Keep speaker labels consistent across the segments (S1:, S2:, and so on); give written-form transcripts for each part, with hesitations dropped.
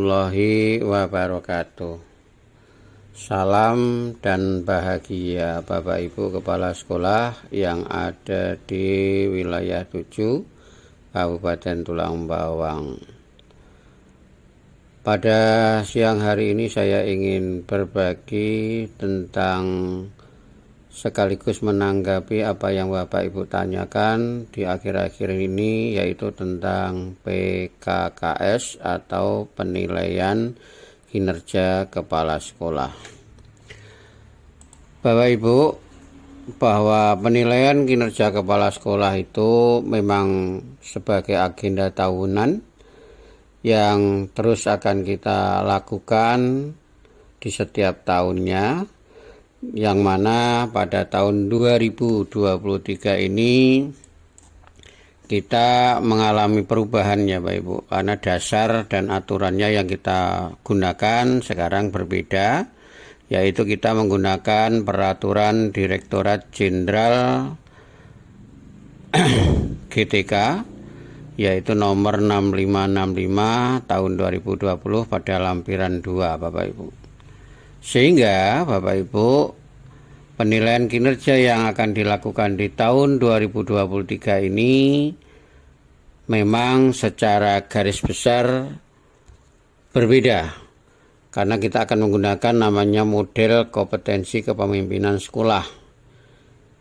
S1: warahmatullahi wabarakatuh. Salam dan bahagia Bapak Ibu Kepala Sekolah yang ada di wilayah 7 Kabupaten Tulang Bawang. Pada siang hari ini saya ingin berbagi tentang sekaligus menanggapi apa yang Bapak Ibu tanyakan di akhir-akhir ini, yaitu tentang PKKS atau penilaian kinerja kepala sekolah. Bapak Ibu, bahwa penilaian kinerja kepala sekolah itu memang sebagai agenda tahunan yang terus akan kita lakukan di setiap tahunnya, yang mana pada tahun 2023 ini kita mengalami perubahan ya Bapak Ibu, karena dasar dan aturannya yang kita gunakan sekarang berbeda, yaitu kita menggunakan peraturan Direktorat Jenderal GTK, yaitu nomor 6565 tahun 2020 pada lampiran 2 Bapak Ibu. Sehingga Bapak Ibu, penilaian kinerja yang akan dilakukan di tahun 2023 ini memang secara garis besar berbeda, karena kita akan menggunakan namanya model kompetensi kepemimpinan sekolah,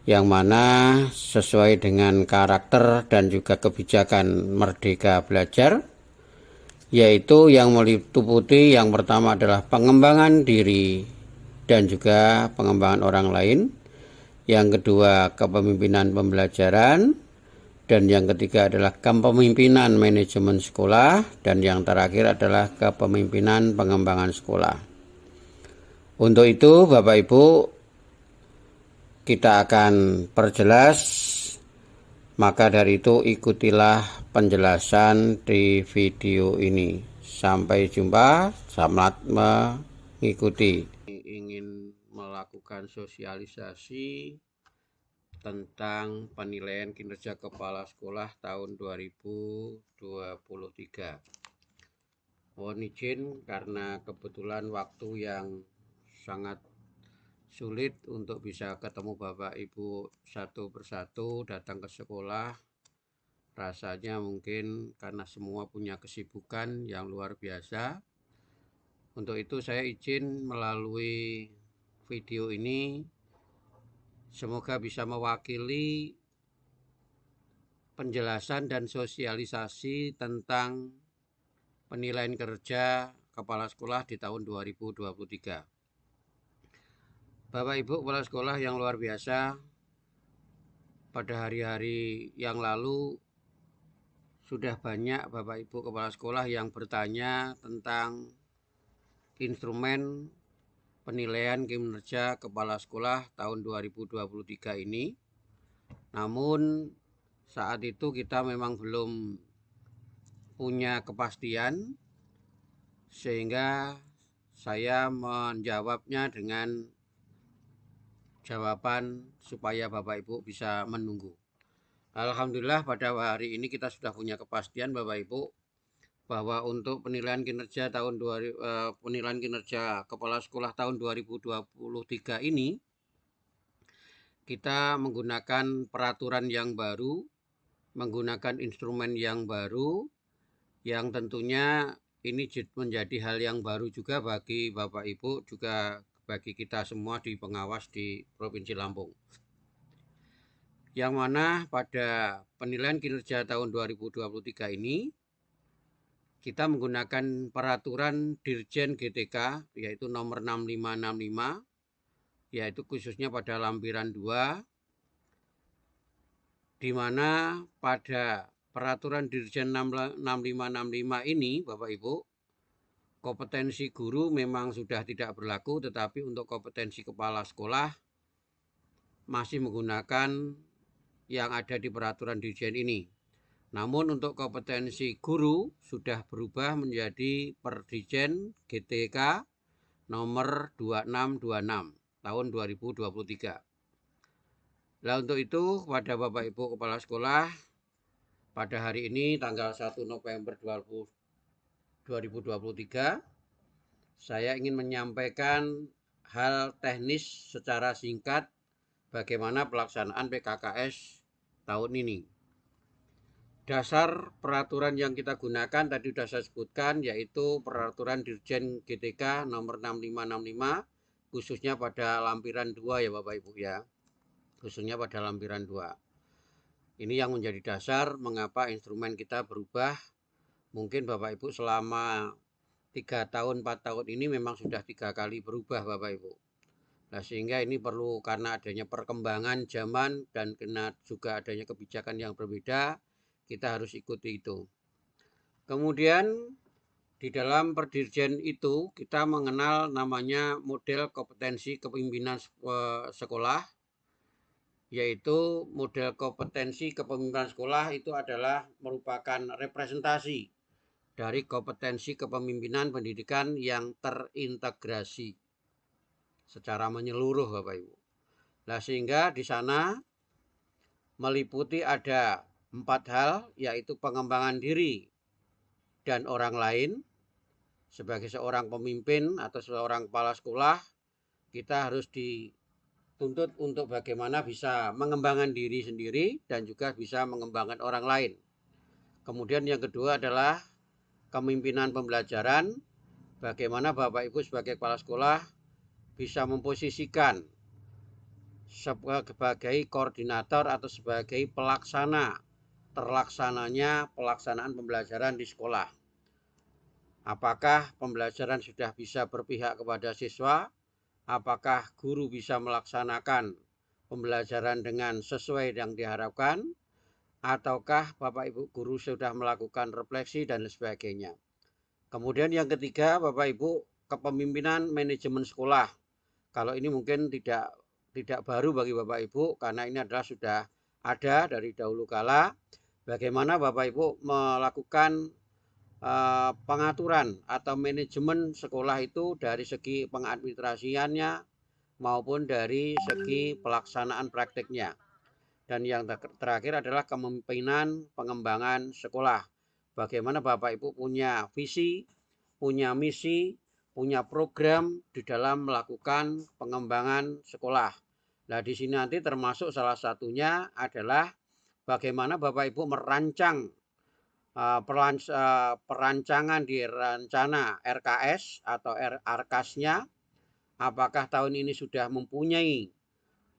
S1: yang mana sesuai dengan karakter dan juga kebijakan Merdeka Belajar, yaitu yang meliputi yang pertama adalah pengembangan diri dan juga pengembangan orang lain, yang kedua kepemimpinan pembelajaran, dan yang ketiga adalah kepemimpinan manajemen sekolah, dan yang terakhir adalah kepemimpinan pengembangan sekolah. Untuk itu Bapak Ibu, kita akan perjelas. Maka dari itu ikutilah penjelasan di video ini. Sampai jumpa, selamat mengikuti. Ingin melakukan sosialisasi tentang penilaian kinerja kepala sekolah tahun 2023. Mohon izin karena kebetulan waktu yang sangat sulit untuk bisa ketemu Bapak Ibu satu persatu datang ke sekolah. Rasanya mungkin karena semua punya kesibukan yang luar biasa. Untuk itu saya izin melalui video ini, semoga bisa mewakili penjelasan dan sosialisasi tentang penilaian kerja kepala sekolah di tahun 2023. Bapak Ibu kepala sekolah yang luar biasa, pada hari-hari yang lalu sudah banyak Bapak Ibu kepala sekolah yang bertanya tentang instrumen penilaian kinerja kepala sekolah tahun 2023 ini. Namun saat itu kita memang belum punya kepastian, sehingga saya menjawabnya dengan jawaban supaya Bapak Ibu bisa menunggu. Alhamdulillah pada hari ini kita sudah punya kepastian Bapak Ibu, bahwa untuk penilaian kinerja penilaian kinerja kepala sekolah tahun 2023 ini kita menggunakan peraturan yang baru, menggunakan instrumen yang baru, yang tentunya ini menjadi hal yang baru juga bagi Bapak Ibu, juga bagi kita semua di pengawas di Provinsi Lampung. Yang mana pada penilaian kinerja tahun 2023 ini kita menggunakan peraturan Dirjen GTK, yaitu nomor 6565, yaitu khususnya pada lampiran 2, di mana pada peraturan Dirjen 6565 ini Bapak Ibu, kompetensi guru memang sudah tidak berlaku, tetapi untuk kompetensi kepala sekolah masih menggunakan yang ada di peraturan Dirjen ini. Namun untuk kompetensi guru sudah berubah menjadi Perdirjen GTK nomor 2626 tahun 2023. Nah, untuk itu kepada Bapak Ibu kepala sekolah, pada hari ini tanggal 1 November 2023, saya ingin menyampaikan hal teknis secara singkat bagaimana pelaksanaan PKKS tahun ini. Dasar peraturan yang kita gunakan tadi sudah saya sebutkan, yaitu peraturan Dirjen GTK nomor 6565, khususnya pada lampiran 2 ya Bapak Ibu ya. Khususnya pada lampiran 2. Ini yang menjadi dasar mengapa instrumen kita berubah. Mungkin Bapak Ibu selama 3 tahun, 4 tahun ini memang sudah 3 kali berubah Bapak Ibu. Nah, sehingga ini perlu karena adanya perkembangan zaman dan karena juga adanya kebijakan yang berbeda, kita harus ikuti itu. Kemudian di dalam perdirjen itu kita mengenal namanya model kompetensi kepemimpinan sekolah, yaitu model kompetensi kepemimpinan sekolah itu adalah merupakan representasi dari kompetensi kepemimpinan pendidikan yang terintegrasi secara menyeluruh Bapak Ibu. Nah, sehingga di sana meliputi ada 4 hal, yaitu pengembangan diri dan orang lain. Sebagai seorang pemimpin atau seorang kepala sekolah, kita harus dituntut untuk bagaimana bisa mengembangkan diri sendiri dan juga bisa mengembangkan orang lain. Kemudian yang kedua adalah kepemimpinan pembelajaran. Bagaimana Bapak Ibu sebagai kepala sekolah bisa memposisikan sebagai koordinator atau sebagai terlaksananya pelaksanaan pembelajaran di sekolah. Apakah pembelajaran sudah bisa berpihak kepada siswa? Apakah guru bisa melaksanakan pembelajaran dengan sesuai yang diharapkan? Ataukah Bapak Ibu guru sudah melakukan refleksi dan sebagainya? Kemudian yang ketiga Bapak Ibu, kepemimpinan manajemen sekolah. Kalau ini mungkin tidak baru bagi Bapak Ibu karena ini adalah sudah ada dari dahulu kala. Bagaimana Bapak Ibu melakukan pengaturan atau manajemen sekolah itu dari segi pengadministrasiannya maupun dari segi pelaksanaan prakteknya. Dan yang terakhir adalah kepemimpinan pengembangan sekolah. Bagaimana Bapak Ibu punya visi, punya misi, punya program di dalam melakukan pengembangan sekolah. Nah, di sini nanti termasuk salah satunya adalah bagaimana Bapak Ibu merancang perancangan di rencana RKS atau RKAS-nya. Apakah tahun ini sudah mempunyai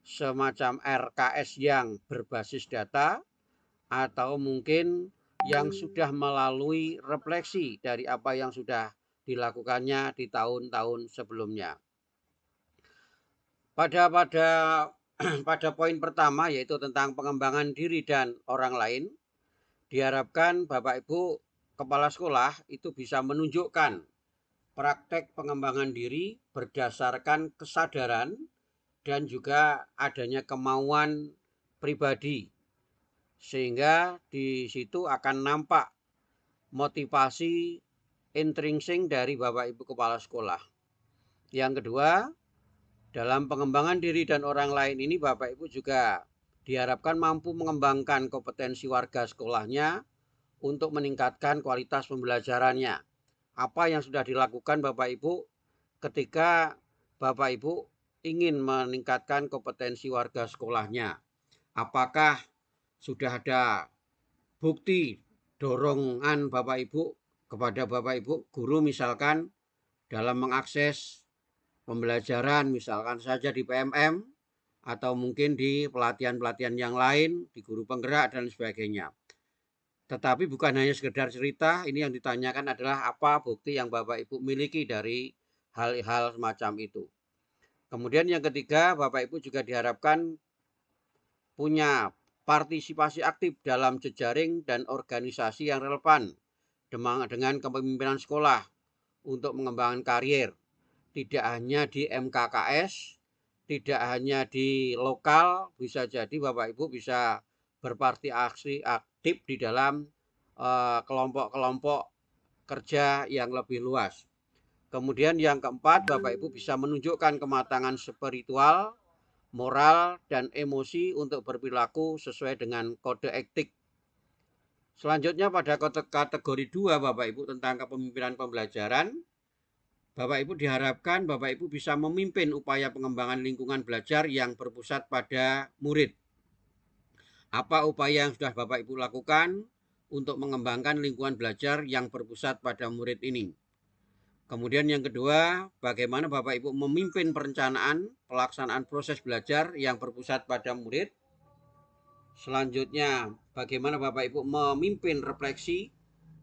S1: semacam RKS yang berbasis data atau mungkin yang sudah melalui refleksi dari apa yang sudah dilakukannya di tahun-tahun sebelumnya. Pada poin pertama yaitu tentang pengembangan diri dan orang lain, diharapkan Bapak Ibu kepala sekolah itu bisa menunjukkan praktek pengembangan diri berdasarkan kesadaran dan juga adanya kemauan pribadi. Sehingga di situ akan nampak motivasi intrinsik dari Bapak Ibu kepala sekolah. Yang kedua, dalam pengembangan diri dan orang lain ini Bapak Ibu juga diharapkan mampu mengembangkan kompetensi warga sekolahnya untuk meningkatkan kualitas pembelajarannya. Apa yang sudah dilakukan Bapak Ibu ketika Bapak Ibu ingin meningkatkan kompetensi warga sekolahnya? Apakah sudah ada bukti dorongan Bapak Ibu kepada Bapak Ibu guru misalkan dalam mengakses pembelajaran misalkan saja di PMM atau mungkin di pelatihan-pelatihan yang lain, di guru penggerak dan sebagainya. Tetapi bukan hanya sekedar cerita, ini yang ditanyakan adalah apa bukti yang Bapak Ibu miliki dari hal-hal semacam itu. Kemudian yang ketiga, Bapak Ibu juga diharapkan punya partisipasi aktif dalam jejaring dan organisasi yang relevan dengan kepemimpinan sekolah untuk mengembangkan karir. Tidak hanya di MKKS, tidak hanya di lokal, bisa jadi Bapak Ibu bisa berpartisipasi aktif di dalam kelompok-kelompok kerja yang lebih luas. Kemudian yang keempat, Bapak Ibu bisa menunjukkan kematangan spiritual, moral, dan emosi untuk berperilaku sesuai dengan kode etik Selanjutnya pada kategori 2 Bapak Ibu tentang kepemimpinan pembelajaran, Bapak Ibu diharapkan Bapak Ibu bisa memimpin upaya pengembangan lingkungan belajar yang berpusat pada murid. Apa upaya yang sudah Bapak Ibu lakukan untuk mengembangkan lingkungan belajar yang berpusat pada murid ini? Kemudian yang kedua, bagaimana Bapak Ibu memimpin perencanaan pelaksanaan proses belajar yang berpusat pada murid. Selanjutnya, bagaimana Bapak Ibu memimpin refleksi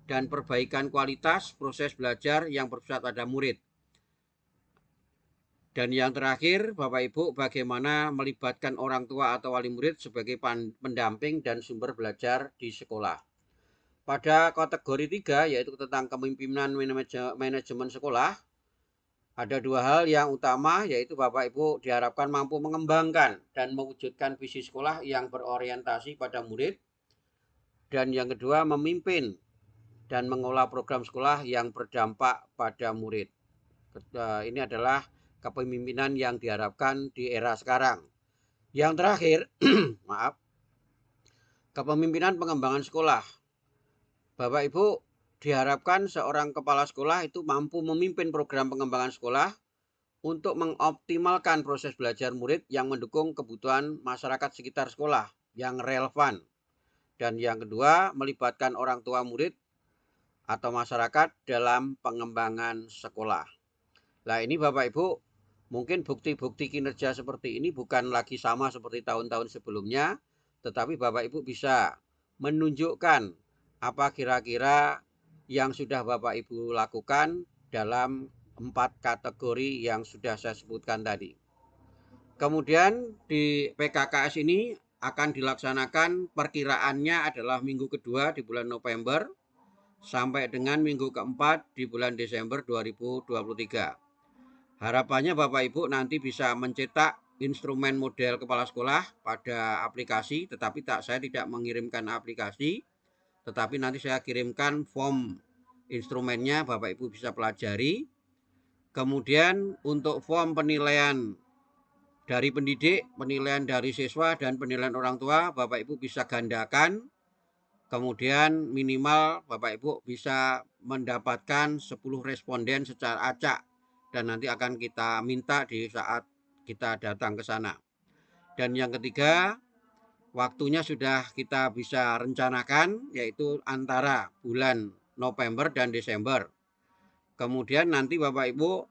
S1: dan perbaikan kualitas proses belajar yang berpusat pada murid. Dan yang terakhir, Bapak Ibu, bagaimana melibatkan orang tua atau wali murid sebagai pendamping dan sumber belajar di sekolah. Pada kategori 3, yaitu tentang kepemimpinan manajemen sekolah, ada dua hal yang utama, yaitu Bapak Ibu diharapkan mampu mengembangkan dan mewujudkan visi sekolah yang berorientasi pada murid. Dan yang kedua, memimpin dan mengolah program sekolah yang berdampak pada murid. Ini adalah kepemimpinan yang diharapkan di era sekarang. Yang terakhir, maaf, kepemimpinan pengembangan sekolah. Bapak Ibu diharapkan seorang kepala sekolah itu mampu memimpin program pengembangan sekolah untuk mengoptimalkan proses belajar murid yang mendukung kebutuhan masyarakat sekitar sekolah yang relevan. Dan yang kedua, melibatkan orang tua murid atau masyarakat dalam pengembangan sekolah. Nah, ini Bapak Ibu, mungkin bukti-bukti kinerja seperti ini bukan lagi sama seperti tahun-tahun sebelumnya, tetapi Bapak Ibu bisa menunjukkan apa kira-kira yang sudah Bapak Ibu lakukan dalam 4 kategori yang sudah saya sebutkan tadi. Kemudian di PKKS ini akan dilaksanakan, perkiraannya adalah minggu kedua di bulan November sampai dengan minggu keempat di bulan Desember 2023. Harapannya Bapak Ibu nanti bisa mencetak instrumen model kepala sekolah pada aplikasi, tetapi saya tidak mengirimkan aplikasi, tetapi nanti saya kirimkan form instrumennya, Bapak Ibu bisa pelajari. Kemudian untuk form penilaian dari pendidik, penilaian dari siswa, dan penilaian orang tua, Bapak Ibu bisa gandakan. Kemudian minimal Bapak Ibu bisa mendapatkan 10 responden secara acak. Dan nanti akan kita minta di saat kita datang ke sana. Dan yang ketiga, waktunya sudah kita bisa rencanakan, yaitu antara bulan November dan Desember. Kemudian nanti Bapak Ibu,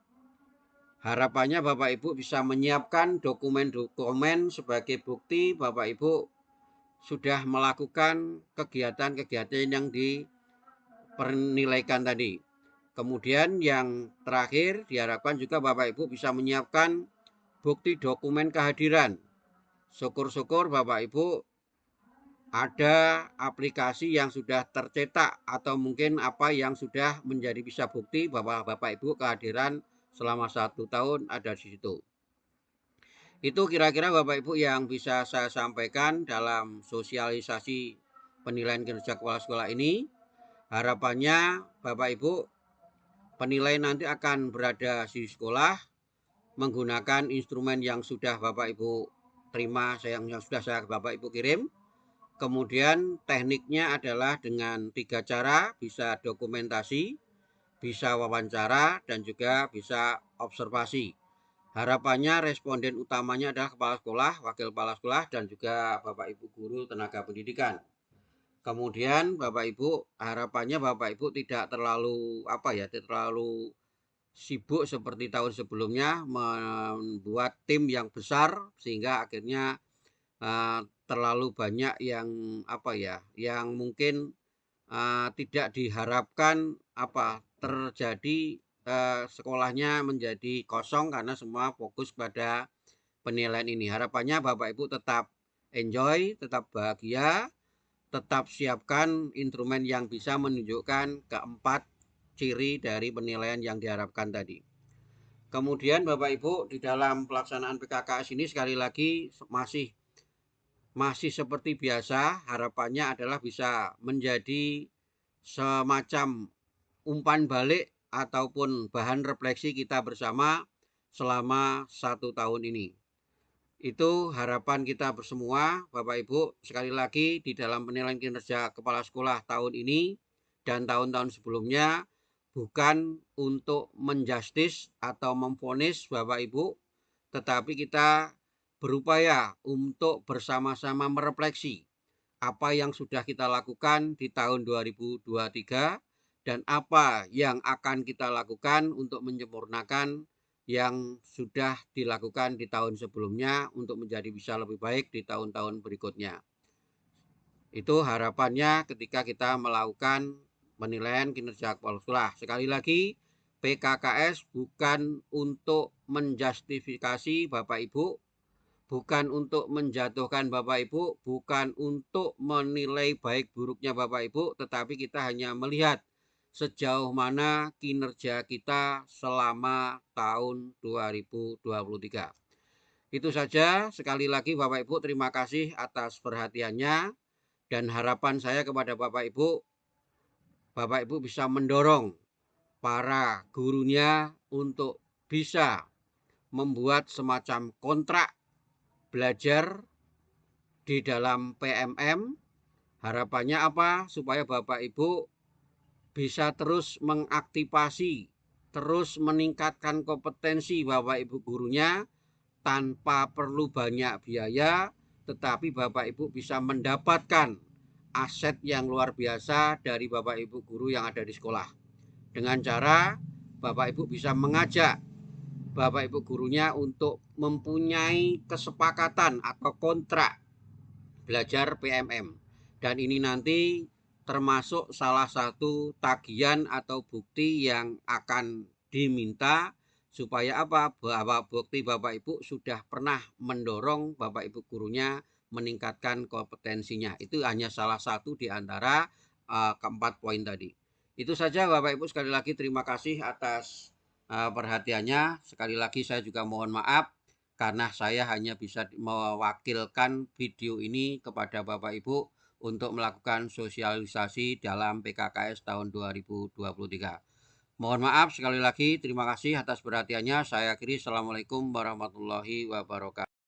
S1: harapannya Bapak Ibu bisa menyiapkan dokumen-dokumen sebagai bukti Bapak Ibu sudah melakukan kegiatan-kegiatan yang dipernilaikan tadi. Kemudian yang terakhir diharapkan juga Bapak Ibu bisa menyiapkan bukti dokumen kehadiran. Syukur-syukur Bapak Ibu ada aplikasi yang sudah tercetak atau mungkin apa yang sudah menjadi bisa bukti bahwa Bapak Ibu kehadiran selama 1 tahun ada di situ. Itu kira-kira Bapak Ibu yang bisa saya sampaikan dalam sosialisasi penilaian kinerja kepala sekolah ini. Harapannya Bapak Ibu penilai nanti akan berada di sekolah menggunakan instrumen yang sudah Bapak Ibu terima, yang sudah saya Bapak Ibu kirim. Kemudian tekniknya adalah dengan 3 cara, bisa dokumentasi, bisa wawancara, dan juga bisa observasi. Harapannya responden utamanya adalah kepala sekolah, wakil kepala sekolah, dan juga Bapak Ibu guru tenaga pendidikan. Kemudian Bapak Ibu, harapannya Bapak Ibu tidak terlalu sibuk seperti tahun sebelumnya membuat tim yang besar sehingga akhirnya terlalu banyak yang yang mungkin tidak diharapkan terjadi, sekolahnya menjadi kosong karena semua fokus pada penilaian ini. Harapannya Bapak Ibu tetap enjoy, tetap bahagia, tetap siapkan instrumen yang bisa menunjukkan keempat ciri dari penilaian yang diharapkan tadi. Kemudian Bapak Ibu di dalam pelaksanaan PKKS ini sekali lagi masih seperti biasa, harapannya adalah bisa menjadi semacam umpan balik ataupun bahan refleksi kita bersama selama 1 tahun ini. Itu harapan kita bersemua, Bapak Ibu. Sekali lagi, di dalam penilaian kinerja kepala sekolah tahun ini dan tahun-tahun sebelumnya, bukan untuk menjustis atau memvonis Bapak Ibu, tetapi kita berupaya untuk bersama-sama merefleksi apa yang sudah kita lakukan di tahun 2023 dan apa yang akan kita lakukan untuk menyempurnakan yang sudah dilakukan di tahun sebelumnya untuk menjadi bisa lebih baik di tahun-tahun berikutnya. Itu harapannya ketika kita melakukan penilaian kinerja kepala sekolah. Sekali lagi, PKKS bukan untuk menjustifikasi Bapak Ibu, bukan untuk menjatuhkan Bapak Ibu, bukan untuk menilai baik buruknya Bapak Ibu, tetapi kita hanya melihat sejauh mana kinerja kita selama tahun 2023. Itu saja, sekali lagi Bapak Ibu terima kasih atas perhatiannya dan harapan saya kepada Bapak Ibu bisa mendorong para gurunya untuk bisa membuat semacam kontrak belajar di dalam PMM. Harapannya apa? Supaya Bapak Ibu bisa terus mengaktifasi, terus meningkatkan kompetensi Bapak Ibu gurunya tanpa perlu banyak biaya, tetapi Bapak Ibu bisa mendapatkan aset yang luar biasa dari Bapak Ibu guru yang ada di sekolah. Dengan cara Bapak Ibu bisa mengajak Bapak Ibu gurunya untuk mempunyai kesepakatan atau kontrak belajar PMM. Dan ini nanti termasuk salah satu tagihan atau bukti yang akan diminta supaya apa? Bahwa bukti Bapak Ibu sudah pernah mendorong Bapak Ibu gurunya meningkatkan kompetensinya. Itu hanya salah satu di antara keempat poin tadi. Itu saja Bapak Ibu, sekali lagi terima kasih atas perhatiannya. Sekali lagi saya juga mohon maaf karena saya hanya bisa mewakilkan video ini kepada Bapak Ibu untuk melakukan sosialisasi dalam PKKS tahun 2023. Mohon maaf sekali lagi, terima kasih atas perhatiannya. Saya akhiri, Assalamualaikum warahmatullahi wabarakatuh.